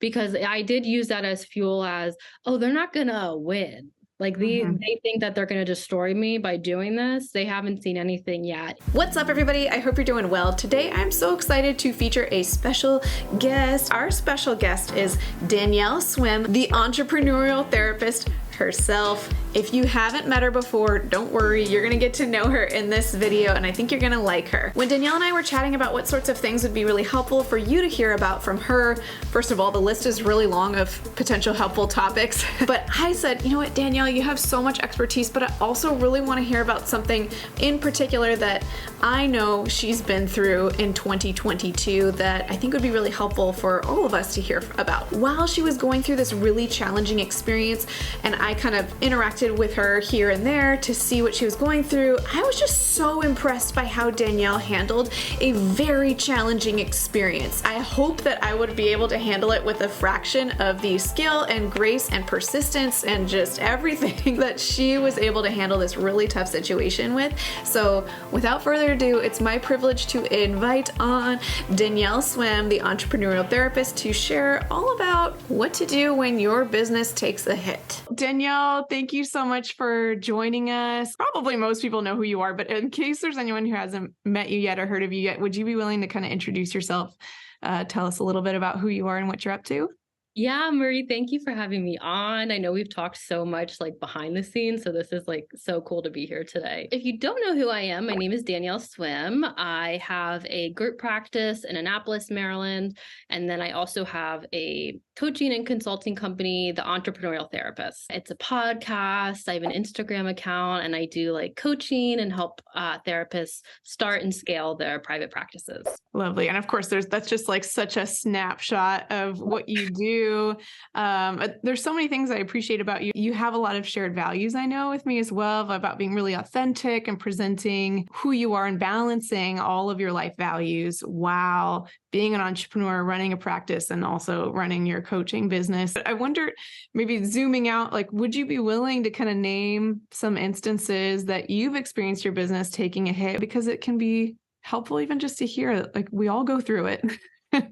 because I did use that as fuel as, oh, they're not gonna win. Like they think that they're going to destroy me by doing this. They haven't seen anything yet. What's up, everybody? I hope you're doing well. Today, I'm so excited to feature a special guest. Our special guest is Danielle Swimm, the entrepreneurial therapist herself. If you haven't met her before, don't worry, you're gonna get to know her in this video, and I think you're gonna like her. When Danielle and I were chatting about what sorts of things would be really helpful for you to hear about from her, first of all, the list is really long of potential helpful topics, but I said, you know what, Danielle, you have so much expertise, but I also really wanna hear about something in particular that I know she's been through in 2022 that I think would be really helpful for all of us to hear about. While she was going through this really challenging experience, and I kind of interacted with her here and there to see what she was going through, I was just so impressed by how Danielle handled a very challenging experience. I hope that I would be able to handle it with a fraction of the skill and grace and persistence and just everything that she was able to handle this really tough situation with. So without further ado, it's my privilege to invite on Danielle Swimm, the entrepreneurial therapist, to share all about what to do when your business takes a hit. Danielle, thank you so much for joining us. Probably most people know who you are, but in case there's anyone who hasn't met you yet or heard of you yet, would you be willing to kind of introduce yourself? Tell us a little bit about who you are and what you're up to? Yeah, Marie, thank you for having me on. I know we've talked so much like behind the scenes, so this is like so cool to be here today. If you don't know who I am, my name is Danielle Swimm. I have a group practice in Annapolis, Maryland, and then I also have a coaching and consulting company, The Entrepreneurial Therapist. It's a podcast. I have an Instagram account, and I do like coaching and help therapists start and scale their private practices. Lovely. And of course, that's just like such a snapshot of what you do. There's so many things I appreciate about you. You have a lot of shared values, I know, with me as well, about being really authentic and presenting who you are and balancing all of your life values while being an entrepreneur, running a practice, and also running your coaching business. I wonder, maybe zooming out, like, would you be willing to kind of name some instances that you've experienced your business taking a hit? Because it can be helpful even just to hear, like, we all go through it.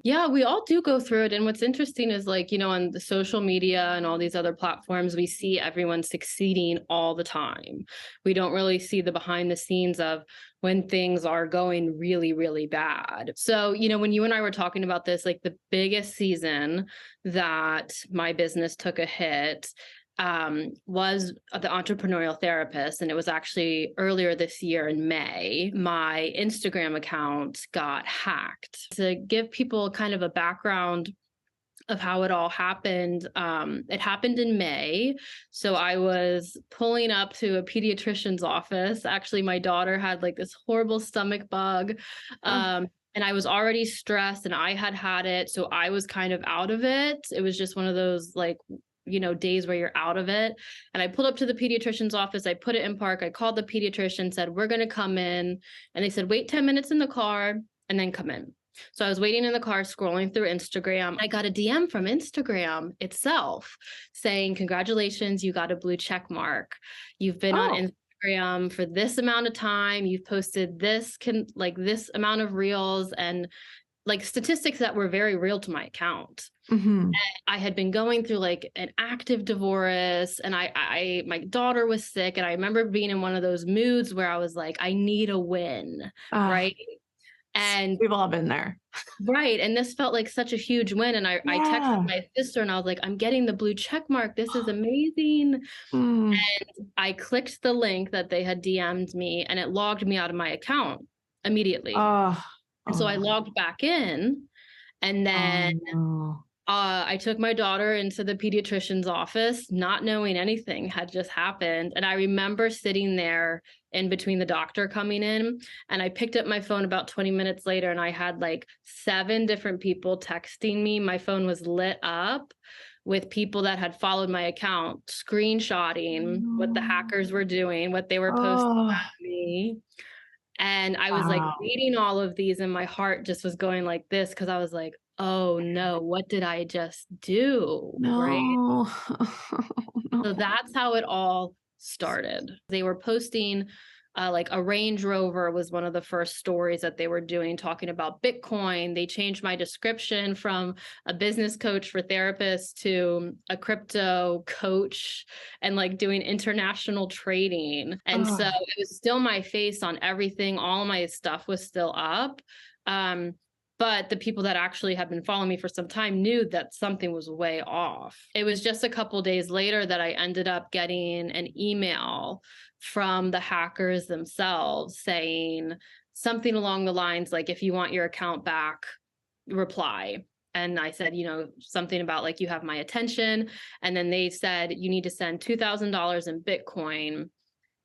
Yeah, we all do go through it. And what's interesting is, like, on the social media and all these other platforms, we see everyone succeeding all the time. We don't really see the behind the scenes of when things are going really, really bad. So, when you and I were talking about this, like the biggest season that my business took a hit was the entrepreneurial therapist. And it was actually earlier this year in May. My Instagram account got hacked. To give people kind of a background of how it all happened, it happened in May. So I was pulling up to a pediatrician's office. Actually, my daughter had like this horrible stomach bug. And I was already stressed, and I had it. So I was kind of out of it. It was just one of those like days where you're out of it. And I pulled up to the pediatrician's office. I put it in park. I called the pediatrician, said, we're going to come in. And they said, wait 10 minutes in the car and then come in. So I was waiting in the car, scrolling through Instagram. I got a DM from Instagram itself saying, congratulations, you got a blue check mark. You've been on Instagram for this amount of time. You've posted this amount of reels and like statistics that were very real to my account. Mm-hmm. I had been going through like an active divorce, and my daughter was sick. And I remember being in one of those moods where I was like, I need a win. Right. And we've all been there. Right. And this felt like such a huge win. And I texted my sister and I was like, I'm getting the blue check mark. This is amazing. And I clicked the link that they had DM'd me, and it logged me out of my account immediately. And so I logged back in, and then I took my daughter into the pediatrician's office, not knowing anything had just happened. And I remember sitting there in between the doctor coming in, and I picked up my phone about 20 minutes later, and I had like 7 different people texting me. My phone was lit up with people that had followed my account, screenshotting what the hackers were doing, what they were posting at me. And I was like reading all of these, and my heart just was going like this, because I was like, oh no, what did I just do? No. Right. So that's how it all started. They were posting Like a Range Rover was one of the first stories that they were doing, talking about Bitcoin. They changed my description from a business coach for therapists to a crypto coach, and like doing international trading. And so it was still my face on everything. All my stuff was still up. But the people that actually had been following me for some time knew that something was way off. It was just a couple days later that I ended up getting an email from the hackers themselves saying something along the lines like, if you want your account back, reply. And I said, something about like, you have my attention. And then they said, you need to send $2,000 in Bitcoin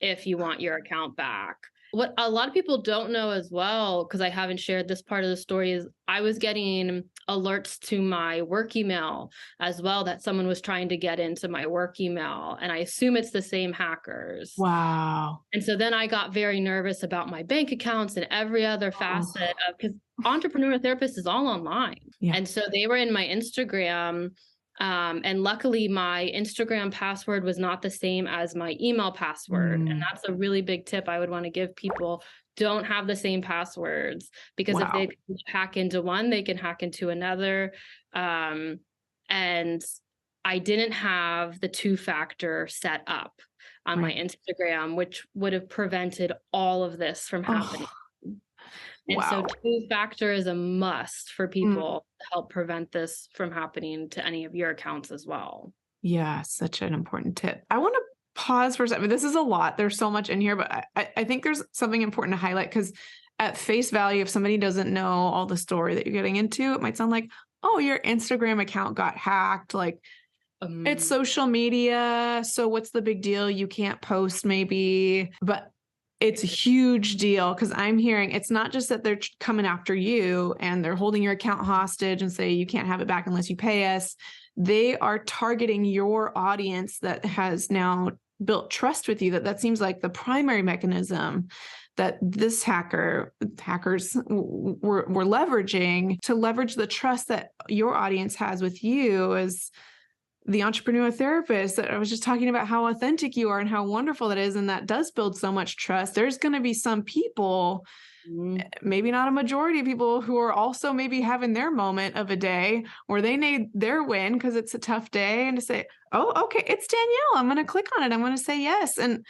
if you want your account back. What a lot of people don't know as well, because I haven't shared this part of the story, is I was getting alerts to my work email as well, that someone was trying to get into my work email. And I assume it's the same hackers. Wow. And so then I got very nervous about my bank accounts and every other facet of, because Entrepreneurial Therapist is all online. Yeah. And so they were in my Instagram. And luckily my Instagram password was not the same as my email password. And that's a really big tip I would want to give people. Don't have the same passwords, because if they hack into one, they can hack into another. And I didn't have the 2-factor set up on my Instagram, which would have prevented all of this from happening. And so 2-factor is a must for people to help prevent this from happening to any of your accounts as well. Yeah, such an important tip. I want to pause for a second. This is a lot. There's so much in here, but I think there's something important to highlight, because at face value, if somebody doesn't know all the story that you're getting into, it might sound like, oh, your Instagram account got hacked. Like, it's social media, so what's the big deal? You can't post maybe, but it's a huge deal, because I'm hearing it's not just that they're coming after you and they're holding your account hostage and say you can't have it back unless you pay us. They are targeting your audience that has now built trust with you. That seems like the primary mechanism that this hackers were leveraging, to leverage the trust that your audience has with you as the entrepreneurial therapist. That I was just talking about how authentic you are and how wonderful that is. And that does build so much trust. There's going to be some people, maybe not a majority of people, who are also maybe having their moment of a day where they need their win because it's a tough day, and to say, oh, okay, it's Danielle. I'm going to click on it. I'm going to say yes and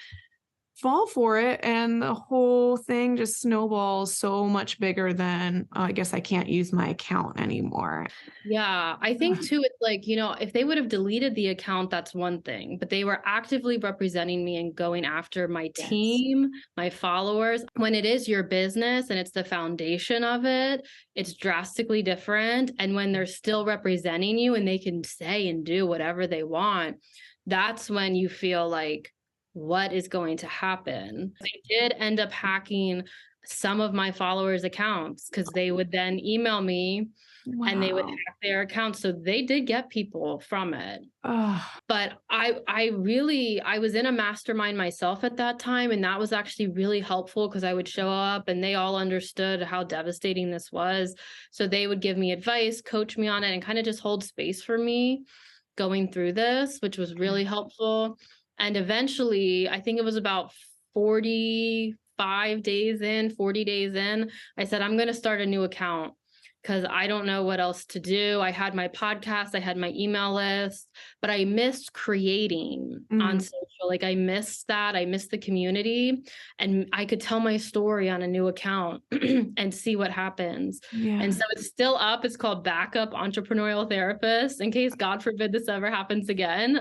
fall for it. And the whole thing just snowballs so much bigger than, I guess I can't use my account anymore. Yeah, I think too, it's like, if they would have deleted the account, that's one thing, but they were actively representing me and going after my team, my followers. When it is your business and it's the foundation of it, it's drastically different. And when they're still representing you and they can say and do whatever they want, that's when you feel like, what is going to happen? They did end up hacking some of my followers' accounts, because they would then email me and they would hack their accounts. So they did get people from it. But I was in a mastermind myself at that time. And that was actually really helpful, because I would show up and they all understood how devastating this was. So they would give me advice, coach me on it, and kind of just hold space for me going through this, which was really helpful. And eventually, I think it was about 40 days in, I said, I'm going to start a new account, because I don't know what else to do. I had my podcast, I had my email list, but I missed creating on social. Like, I missed that. I missed the community, and I could tell my story on a new account and see what happens. Yeah. And so it's still up. It's called Backup Entrepreneurial Therapist, in case, God forbid, this ever happens again.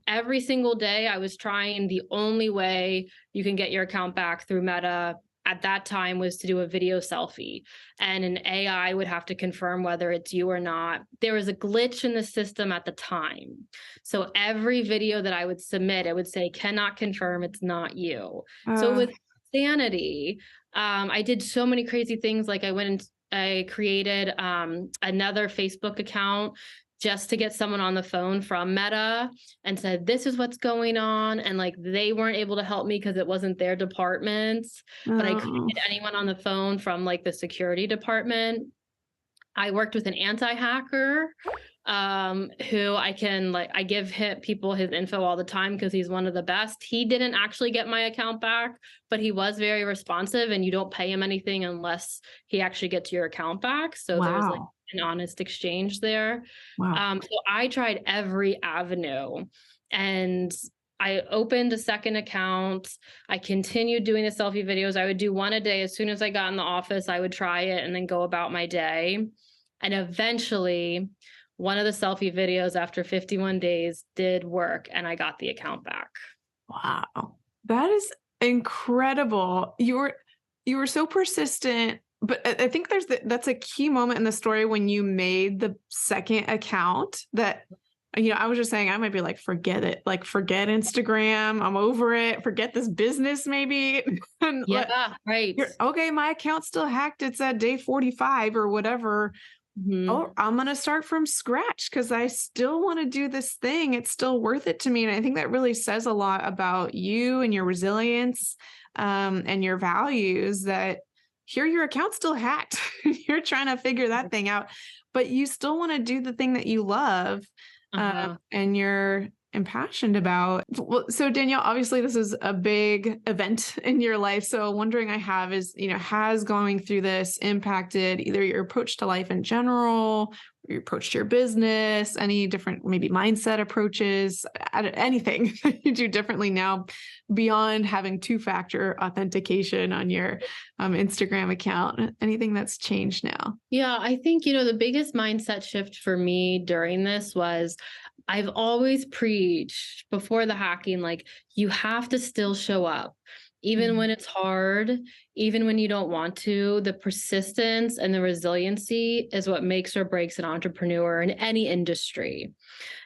Every single day I was trying. The only way you can get your account back through Meta at that time was to do a video selfie, and an AI would have to confirm whether it's you or not. There was a glitch in the system at the time. So every video that I would submit, it would say, cannot confirm, it's not you. So it was insanity. I did so many crazy things. Like, I went and I created another Facebook account just to get someone on the phone from Meta and said, this is what's going on. And like, they weren't able to help me because it wasn't their department, but I couldn't get anyone on the phone from like the security department. I worked with an anti-hacker who I give people his info all the time because he's one of the best. He didn't actually get my account back, but he was very responsive, and you don't pay him anything unless he actually gets your account back. So there's like an honest exchange there. Wow. So I tried every avenue, and I opened a second account. I continued doing the selfie videos. I would do one a day. As soon as I got in the office, I would try it and then go about my day. And eventually, one of the selfie videos after 51 days did work, and I got the account back. Wow. That is incredible. You were so persistent, but I think that's a key moment in the story when you made the second account that, I was just saying, I might be like, forget it. Like, forget Instagram. I'm over it. Forget this business maybe. And right. Okay, my account's still hacked. It's at day 45 or whatever. Mm-hmm. Oh, I'm going to start from scratch because I still want to do this thing. It's still worth it to me. And I think that really says a lot about you and your resilience and your values, that here your account's still hacked. You're trying to figure that thing out, but you still want to do the thing that you love and you're impassioned about. So Danielle, obviously this is a big event in your life. So wondering is, has going through this impacted either your approach to life in general, your approach to your business, any different maybe mindset approaches, anything that you do differently now beyond having two-factor authentication on your Instagram account? Anything that's changed now? Yeah, I think, the biggest mindset shift for me during this was I've always preached before the hacking, like, you have to still show up, even when it's hard, even when you don't want to. The persistence and the resiliency is what makes or breaks an entrepreneur in any industry.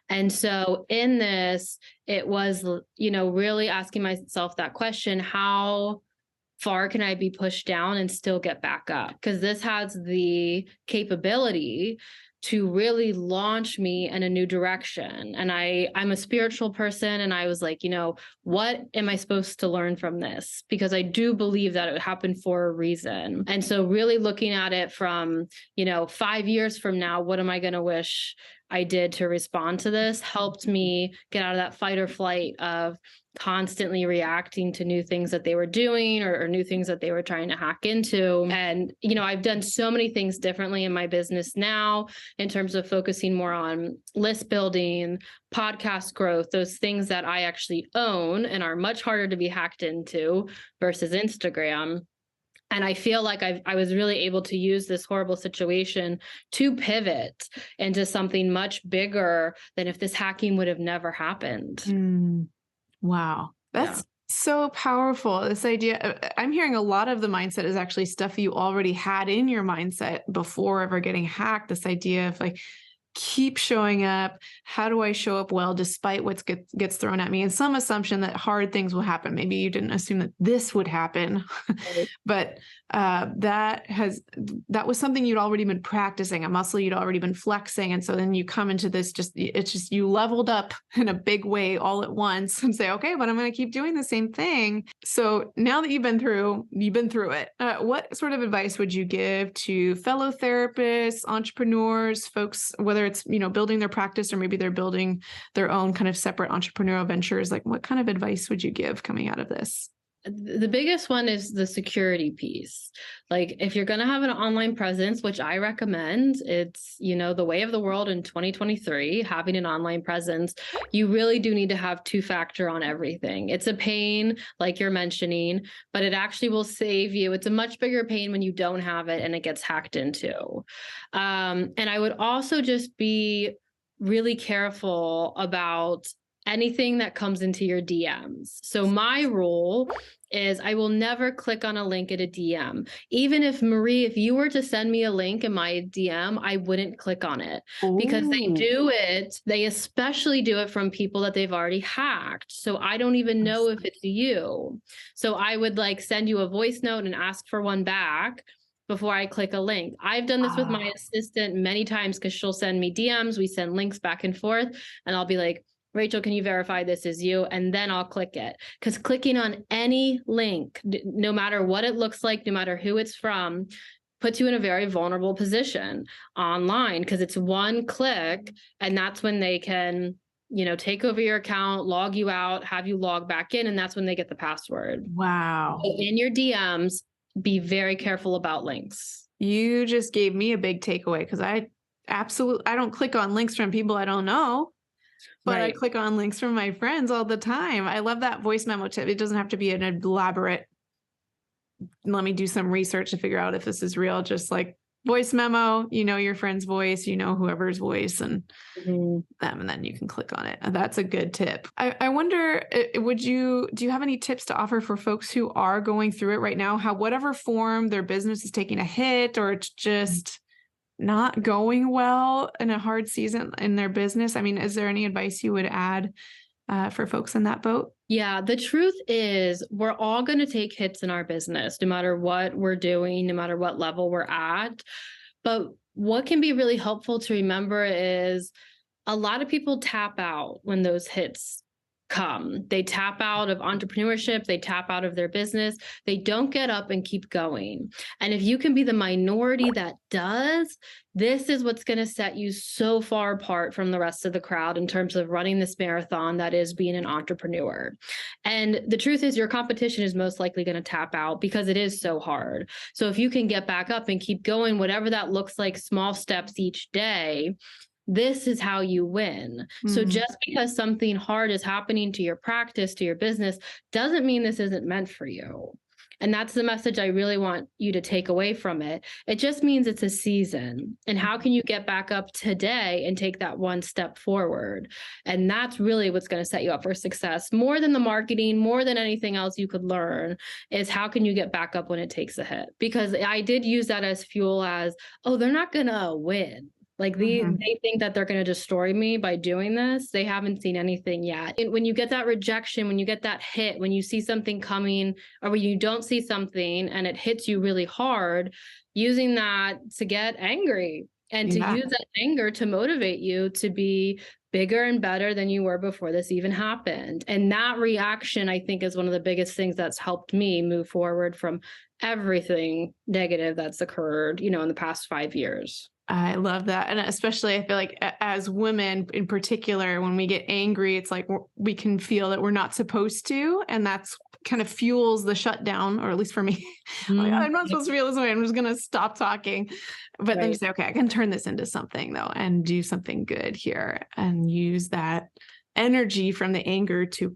And so in this, it was, really asking myself that question: how far can I be pushed down and still get back up? Because this has the capability to really launch me in a new direction. And I'm a spiritual person, and I was like, what am I supposed to learn from this? Because I do believe that it happened for a reason. And so really looking at it from, 5 years from now, what am I going to wish I did to respond to this, helped me get out of that fight or flight of constantly reacting to new things that they were doing or new things that they were trying to hack into. And, I've done so many things differently in my business now in terms of focusing more on list building, podcast growth, those things that I actually own and are much harder to be hacked into versus Instagram. And I feel like I was really able to use this horrible situation to pivot into something much bigger than if this hacking would have never happened. Wow. That's so powerful. This idea, I'm hearing a lot of the mindset is actually stuff you already had in your mindset before ever getting hacked. This idea of like, keep showing up. How do I show up well despite what gets thrown at me? And some assumption that hard things will happen. Maybe you didn't assume that this would happen, but that was something you'd already been practicing, a muscle you'd already been flexing. And so then you come into this, it's just you leveled up in a big way all at once and say, okay, but I'm going to keep doing the same thing. So now that you've been through it, what sort of advice would you give to fellow therapists, entrepreneurs, folks, whether it's, building their practice or maybe they're building their own kind of separate entrepreneurial ventures? Like, what kind of advice would you give coming out of this? The biggest one is the security piece. Like, if you're going to have an online presence, which I recommend, it's, the way of the world in 2023, having an online presence, you really do need to have two-factor on everything. It's a pain, like you're mentioning, but it actually will save you. It's a much bigger pain when you don't have it and it gets hacked into. And I would also just be really careful about anything that comes into your DMs. So my rule is I will never click on a link at a DM. Even if Marie, if you were to send me a link in my DM, I wouldn't click on it. Because they especially do it from people that they've already hacked. So I don't even know if it's you. So I would send you a voice note and ask for one back before I click a link. I've done this with my assistant many times because she'll send me DMs. We send links back and forth, and I'll be like, Rachel, can you verify this is you? And then I'll click it. Because clicking on any link, no matter what it looks like, no matter who it's from, puts you in a very vulnerable position online because it's one click, and that's when they can, take over your account, log you out, have you log back in, and that's when they get the password. Wow. So in your DMs, be very careful about links. You just gave me a big takeaway because I don't click on links from people I don't know, but I click on links from my friends all the time. I love that voice memo tip. It doesn't have to be an elaborate, let me do some research to figure out if this is real. Just like voice memo, your friend's voice, whoever's voice, and them, and then you can click on it. That's a good tip. I wonder, do you have any tips to offer for folks who are going through it right now? How, whatever form their business is taking a hit, or it's just not going well in a hard season in their business? I mean, is there any advice you would add for folks in that boat? Yeah, the truth is we're all going to take hits in our business, no matter what we're doing, no matter what level we're at. But what can be really helpful to remember is a lot of people tap out when those hits come. They tap out of entrepreneurship. They tap out of their business. They don't get up and keep going. And if you can be the minority that does, this is what's going to set you so far apart from the rest of the crowd in terms of running this marathon that is being an entrepreneur. And the truth is your competition is most likely going to tap out because it is so hard. So if you can get back up and keep going, whatever that looks like, small steps each day, this is how you win. So just because something hard is happening to your practice, to your business, doesn't mean this isn't meant for you. And that's the message I really want you to take away from it. It just means it's a season. And how can you get back up today and take that one step forward? And that's really what's going to set you up for success. More than the marketing, more than anything else you could learn, is how can you get back up when it takes a hit? Because I did use that as fuel as, oh, they're not going to win. Like they think that they're going to destroy me by doing this. They haven't seen anything yet. And when you get that rejection, when you get that hit, when you see something coming, or when you don't see something and it hits you really hard, using that to get angry and to use that anger to motivate you to be bigger and better than you were before this even happened. And that reaction, I think, is one of the biggest things that's helped me move forward from everything negative that's occurred, in the past 5 years. I love that. And especially I feel like as women in particular, when we get angry, it's like we can feel that we're not supposed to. And that's kind of fuels the shutdown, or at least for me. Like, I'm not supposed to feel this way. I'm just going to stop talking. But then you say, okay, I can turn this into something though, and do something good here, and use that energy from the anger to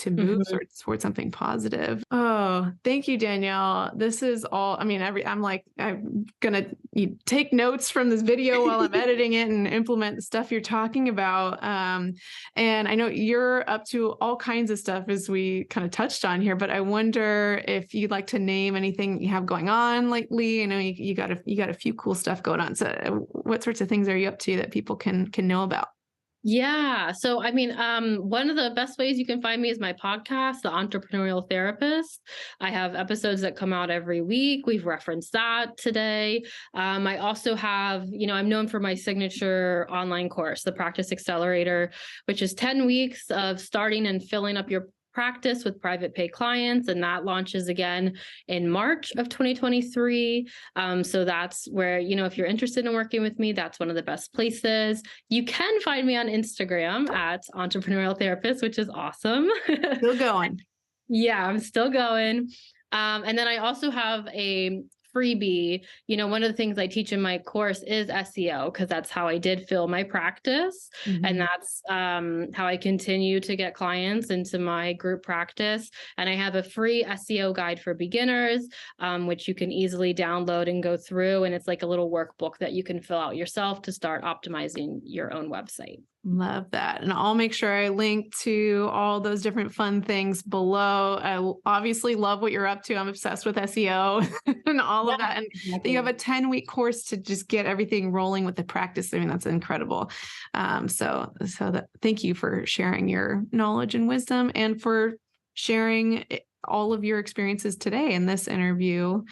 move towards something positive. Oh, thank you, Danielle. This is all, I'm going to take notes from this video while I'm editing it and implement the stuff you're talking about. And I know you're up to all kinds of stuff, as we kind of touched on here, but I wonder if you'd like to name anything you have going on lately. I know you got a few cool stuff going on. So what sorts of things are you up to that people can know about? Yeah. So, one of the best ways you can find me is my podcast, The Entrepreneurial Therapist. I have episodes that come out every week. We've referenced that today. I also have, I'm known for my signature online course, the Practice Accelerator, which is 10 weeks of starting and filling up your practice with private pay clients, and that launches again in March of 2023. So that's where, if you're interested in working with me, that's one of the best places. You can find me on Instagram at Entrepreneurial Therapist, which is awesome. Still going. Yeah, I'm still going. And then I also have a freebie. One of the things I teach in my course is SEO, because that's how I did fill my practice. And that's how I continue to get clients into my group practice. And I have a free SEO guide for beginners, which you can easily download and go through. And it's like a little workbook that you can fill out yourself to start optimizing your own website. Love that. And I'll make sure I link to all those different fun things below. I obviously love what you're up to. I'm obsessed with SEO and all of that. And you have a 10-week course to just get everything rolling with the practice. I mean, that's incredible. So thank you for sharing your knowledge and wisdom, and for sharing all of your experiences today in this interview.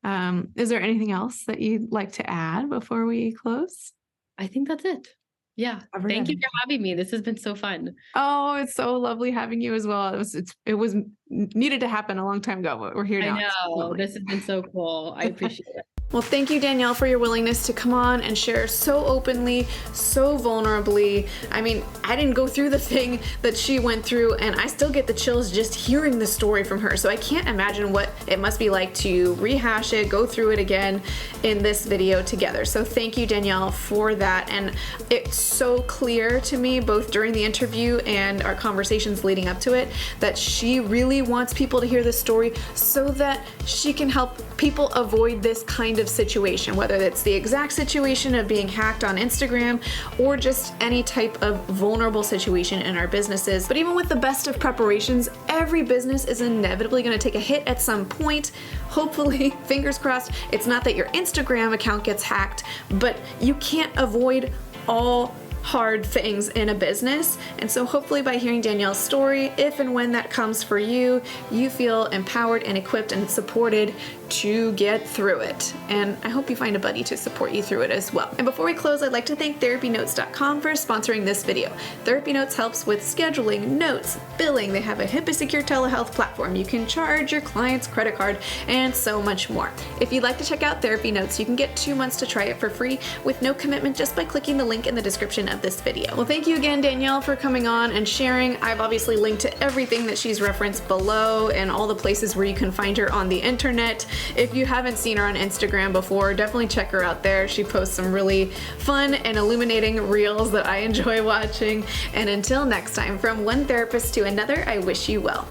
Is there anything else that you'd like to add before we close? I think that's it. Yeah. Thank you for having me. This has been so fun. Oh, it's so lovely having you as well. It was needed to happen a long time ago, but we're here now. I know. This has been so cool. I appreciate it. Well, thank you, Danielle, for your willingness to come on and share so openly, so vulnerably. I mean, I didn't go through the thing that she went through, and I still get the chills just hearing the story from her. So I can't imagine what it must be like to rehash it, go through it again in this video together. So thank you, Danielle, for that. And it's so clear to me, both during the interview and our conversations leading up to it, that she really wants people to hear this story so that she can help people avoid this kind of situation, whether it's the exact situation of being hacked on Instagram or just any type of vulnerable situation in our businesses. But even with the best of preparations, every business is inevitably going to take a hit at some point. Hopefully, fingers crossed, it's not that your Instagram account gets hacked, but you can't avoid all hard things in a business. And so hopefully by hearing Danielle's story, if and when that comes for you, you feel empowered and equipped and supported to get through it. And I hope you find a buddy to support you through it as well. And before we close, I'd like to thank TherapyNotes.com for sponsoring this video. TherapyNotes helps with scheduling, notes, billing. They have a HIPAA secure telehealth platform. You can charge your client's credit card and so much more. If you'd like to check out Therapy Notes, you can get 2 months to try it for free with no commitment just by clicking the link in the description of this video. Well, thank you again, Danielle, for coming on and sharing. I've obviously linked to everything that she's referenced below and all the places where you can find her on the internet. If you haven't seen her on Instagram before, definitely check her out there. She posts some really fun and illuminating reels that I enjoy watching. And until next time, from one therapist to another, I wish you well.